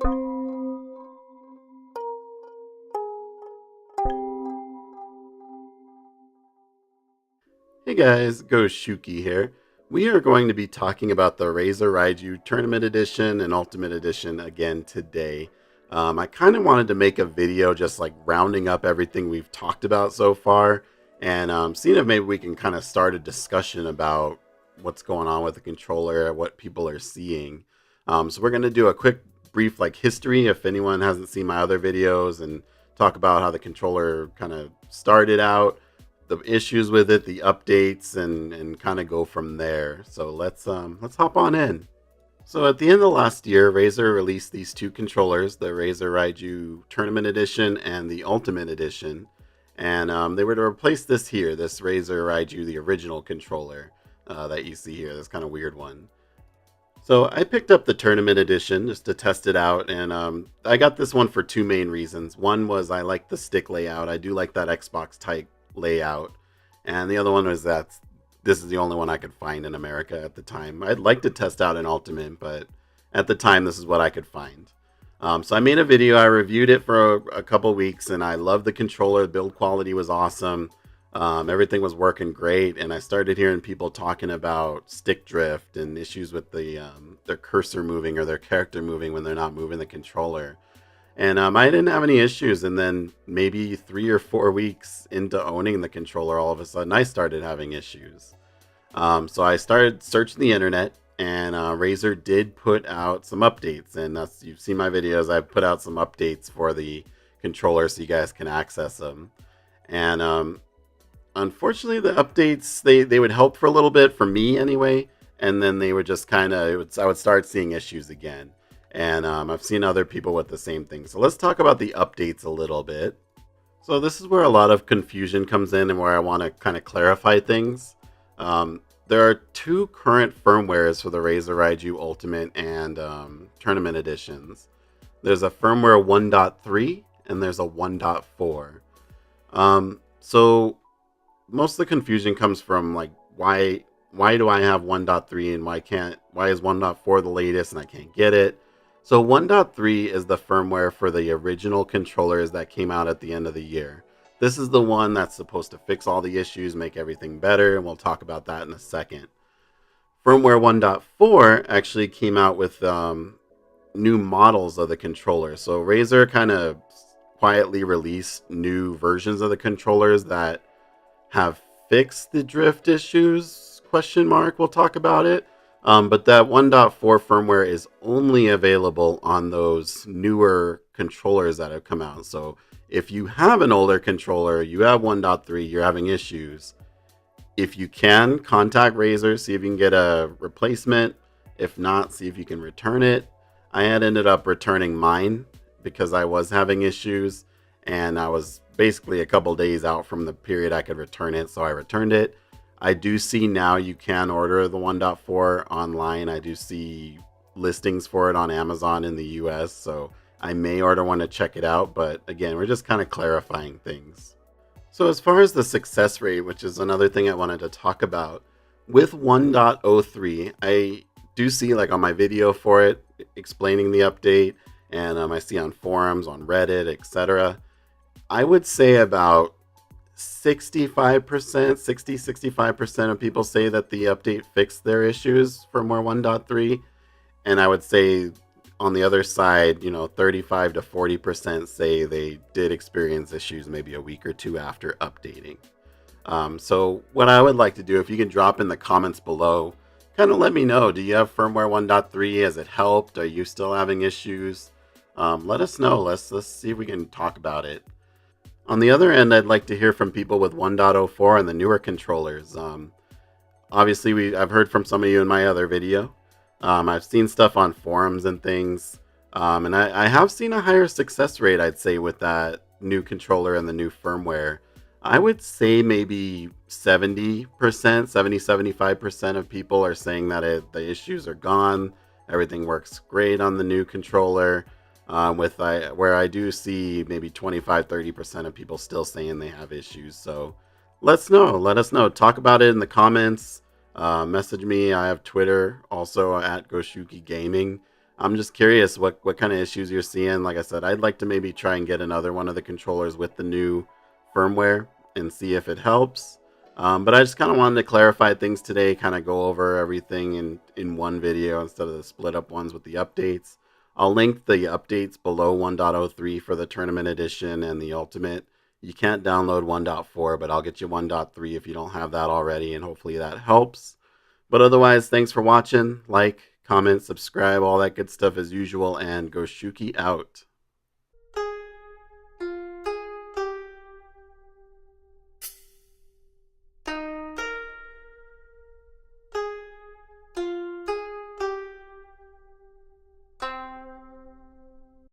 Hey guys, Shuki here. We are going to be talking about the Razer Raiju Tournament Edition and Ultimate Edition again today. I kind of wanted to make a video just like rounding up everything we've talked about so far and seeing if maybe we can kind of start a discussion about what's going on with the controller, what people are seeing. So we're going to do a quick brief like history if anyone hasn't seen my other videos and talk about how the controller kind of started out, the issues with it, the updates, and kind of go from there. So let's hop on in. So at the end of last year, Razer released these two controllers, the Razer Raiju Tournament Edition and the Ultimate Edition, and they were to replace this here, this Razer Raiju, the original controller that you see here, this kind of weird one. So I picked up the Tournament Edition just to test it out, and I got this one for two main reasons. One was I like the stick layout. I do like that Xbox type layout, and the other one was that this is the only one I could find in America at the time. I'd like to test out an Ultimate, but at the time this is what I could find. So I made a video. I reviewed it for a couple weeks, and I loved the controller. The build quality was awesome. Everything was working great, and I started hearing people talking about stick drift and issues with their cursor moving or their character moving when they're not moving the controller. And I didn't have any issues, and then maybe 3 or 4 weeks into owning the controller, all of a sudden I started having issues. So I started searching the internet, and Razer did put out some updates, and you've seen my videos. I've put out some updates for the controller so you guys can access them. And unfortunately, the updates they would help for a little bit for me anyway, and then they would just kind of I would start seeing issues again. And I've seen other people with the same thing. So let's talk about the updates a little bit. So this is where a lot of confusion comes in and where I want to kind of clarify things. There are two current firmwares for the Razer Raiju Ultimate and Tournament Editions. There's a firmware 1.3 and there's a 1.4. So most of the confusion comes from like why do I have 1.3 and why is 1.4 the latest and I can't get it? So 1.3 is the firmware for the original controllers that came out at the end of the year. This is the one that's supposed to fix all the issues, make everything better, and we'll talk about that in a second. Firmware 1.4 actually came out with new models of the controller. So Razer kind of quietly released new versions of the controllers that have fixed the drift issues, question mark, we'll talk about it. But that 1.4 firmware is only available on those newer controllers that have come out. So if you have an older controller, you have 1.3, you're having issues, if you can, contact Razer, see if you can get a replacement. If not, see if you can return it. I had ended up returning mine because I was having issues, and I was basically a couple days out from the period I could return it, so I returned it. I do see now you can order the 1.4 online. I do see listings for it on Amazon in the US, so I may order one to check it out, but again, we're just kind of clarifying things. So as far as the success rate, which is another thing I wanted to talk about, with 1.03, I do see like on my video for it explaining the update, and I see on forums, on Reddit, etc. I would say about 65% of people say that the update fixed their issues firmware 1.3, and I would say on the other side, 35 to 40% say they did experience issues maybe a week or two after updating. So what I would like to do, if you can drop in the comments below, kind of let me know, do you have firmware 1.3? Has it helped? Are you still having issues? Let us know. Let's see if we can talk about it. On the other end, I'd like to hear from people with 1.04 and the newer controllers. Obviously, I've heard from some of you in my other video. I've seen stuff on forums and things, and I have seen a higher success rate, I'd say, with that new controller and the new firmware. I would say maybe 70%, 75% of people are saying that the issues are gone. Everything works great on the new controller. Where I do see maybe 25-30% of people still saying they have issues. So let us know. Talk about it in the comments. Message me. I have Twitter also at Goshuki Gaming. I'm just curious what kind of issues you're seeing. Like I said, I'd like to maybe try and get another one of the controllers with the new firmware and see if it helps. But I just kind of wanted to clarify things today, kind of go over everything in one video instead of the split up ones with the updates. I'll link the updates below 1.03 for the tournament edition and the ultimate. You can't download 1.4, but I'll get you 1.3 if you don't have that already, and hopefully that helps. But otherwise, thanks for watching. Like, comment, subscribe, all that good stuff as usual, and go Shuki out.